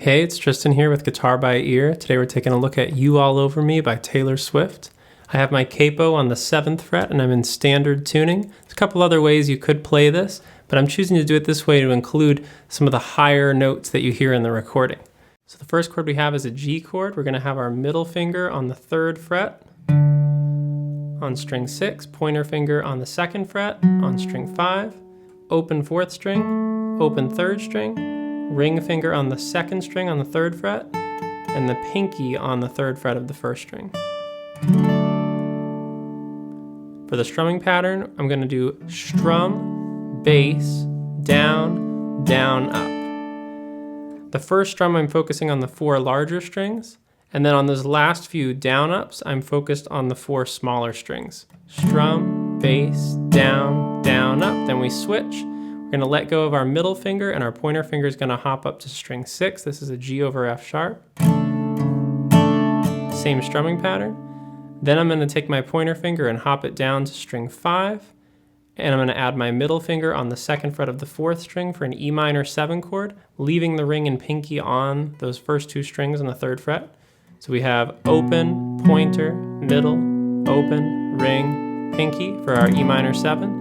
Hey, it's Tristan here with Guitar by Ear. Today we're taking a look at You All Over Me by Taylor Swift. I have my capo on the 7th fret and I'm in standard tuning. There's a couple other ways you could play this, but I'm choosing to do it this way to include some of the higher notes that you hear in the recording. So the first chord we have is a G chord. We're going to have our middle finger on the 3rd fret on string 6, pointer finger on the 2nd fret on string 5, open 4th string, open 3rd string, ring finger on the 2nd string on the 3rd fret, and the pinky on the 3rd fret of the 1st string. For the strumming pattern, I'm going to do strum, bass, down, down, up. The first strum I'm focusing on the 4 larger strings, and then on those last few down ups, I'm focused on the 4 smaller strings. Strum, bass, down, down, up. Then we switch. We're going to let go of our middle finger and our pointer finger is going to hop up to string 6. This is a G over F sharp. Same strumming pattern. Then I'm going to take my pointer finger and hop it down to string 5. And I'm going to add my middle finger on the 2nd fret of the 4th string for an E minor 7 chord, leaving the ring and pinky on those first 2 strings on the 3rd fret. So we have open, pointer, middle, open, ring, pinky for our E minor 7.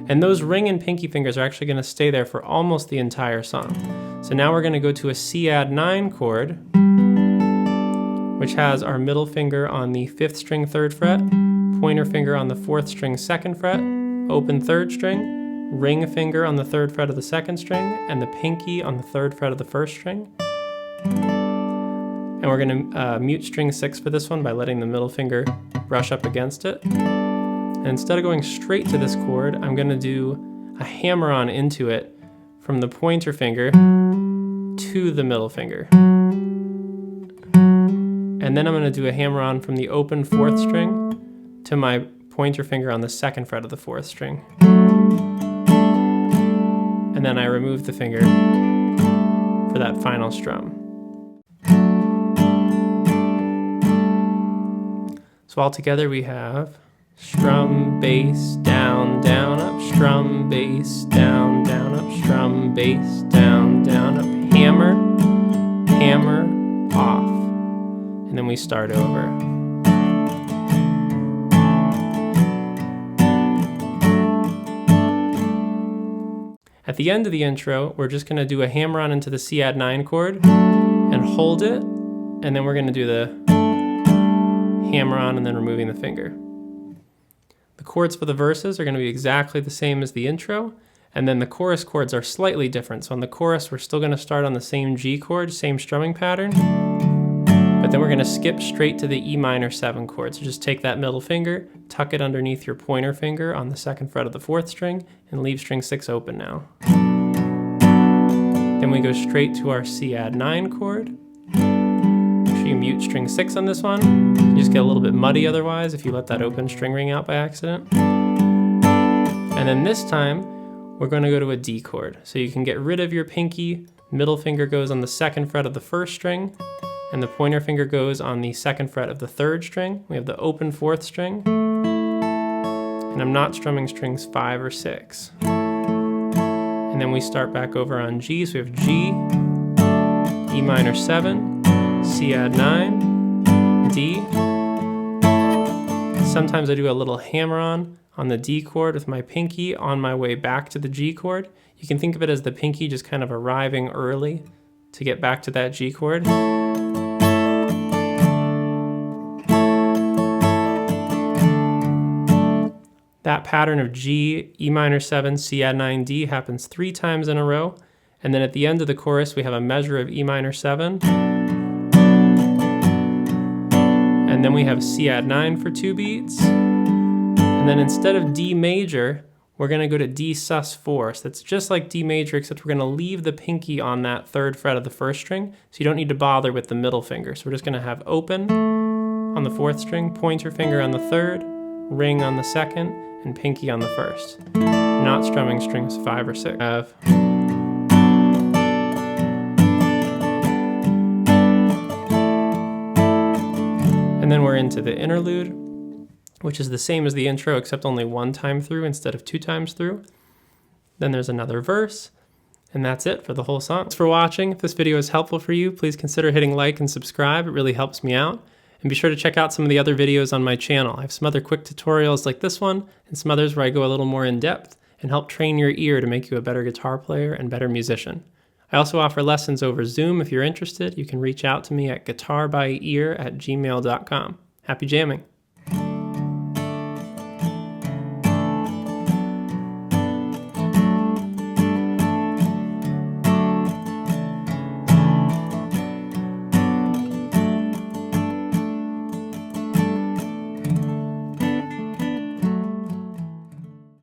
And those ring and pinky fingers are actually going to stay there for almost the entire song. So now we're going to go to a C add 9 chord, which has our middle finger on the 5th string 3rd fret, pointer finger on the 4th string 2nd fret, open 3rd string, ring finger on the 3rd fret of the 2nd string, and the pinky on the 3rd fret of the 1st string. And we're going to mute string 6 for this one by letting the middle finger brush up against it. And instead of going straight to this chord, I'm going to do a hammer-on into it from the pointer finger to the middle finger. And then I'm going to do a hammer-on from the open 4th string to my pointer finger on the 2nd fret of the 4th string. And then I remove the finger for that final strum. So all together we have strum, bass, down, down, up, strum, bass, down, down, up, strum, bass, down, down, up, hammer, hammer, off. And then we start over. At the end of the intro, we're just going to do a hammer-on into the C add 9 chord and hold it, and then we're going to do the hammer-on and then removing the finger. The chords for the verses are going to be exactly the same as the intro, and then the chorus chords are slightly different. So on the chorus, we're still going to start on the same G chord, same strumming pattern, but then we're going to skip straight to the E minor 7 chord. So just take that middle finger, tuck it underneath your pointer finger on the 2nd fret of the 4th string, and leave string 6 open now. Then we go straight to our C add 9 chord. You mute string 6 on this one. You just get a little bit muddy otherwise if you let that open string ring out by accident. And then this time, we're going to go to a D chord. So you can get rid of your pinky, middle finger goes on the 2nd fret of the 1st string, and the pointer finger goes on the 2nd fret of the 3rd string. We have the open 4th string, and I'm not strumming strings 5 or 6. And then we start back over on G, so we have G, E minor 7, C add 9, D. Sometimes I do a little hammer-on the D chord with my pinky on my way back to the G chord. You can think of it as the pinky just kind of arriving early to get back to that G chord. That pattern of G, E minor 7, C add 9, D happens 3 times in a row. And then at the end of the chorus, we have a measure of E minor 7. And then we have C add 9 for 2 beats. And then instead of D major, we're going to go to D sus 4. So that's just like D major, except we're going to leave the pinky on that 3rd fret of the 1st string. So you don't need to bother with the middle finger. So we're just going to have open on the 4th string, pointer finger on the 3rd, ring on the 2nd, and pinky on the 1st. Not strumming strings 5 or 6. And then we're into the interlude, which is the same as the intro except only 1 time through instead of 2 times through. Then there's another verse, And that's it for the whole song. Thanks for watching. If this video is helpful for you, please consider hitting like and subscribe. It really helps me out. And be sure to check out some of the other videos on my channel. I have some other quick tutorials like this one, and some others where I go a little more in depth and help train your ear to make you a better guitar player and better musician. I also offer lessons over Zoom. If you're interested, you can reach out to me at guitarbyear@gmail.com. Happy jamming!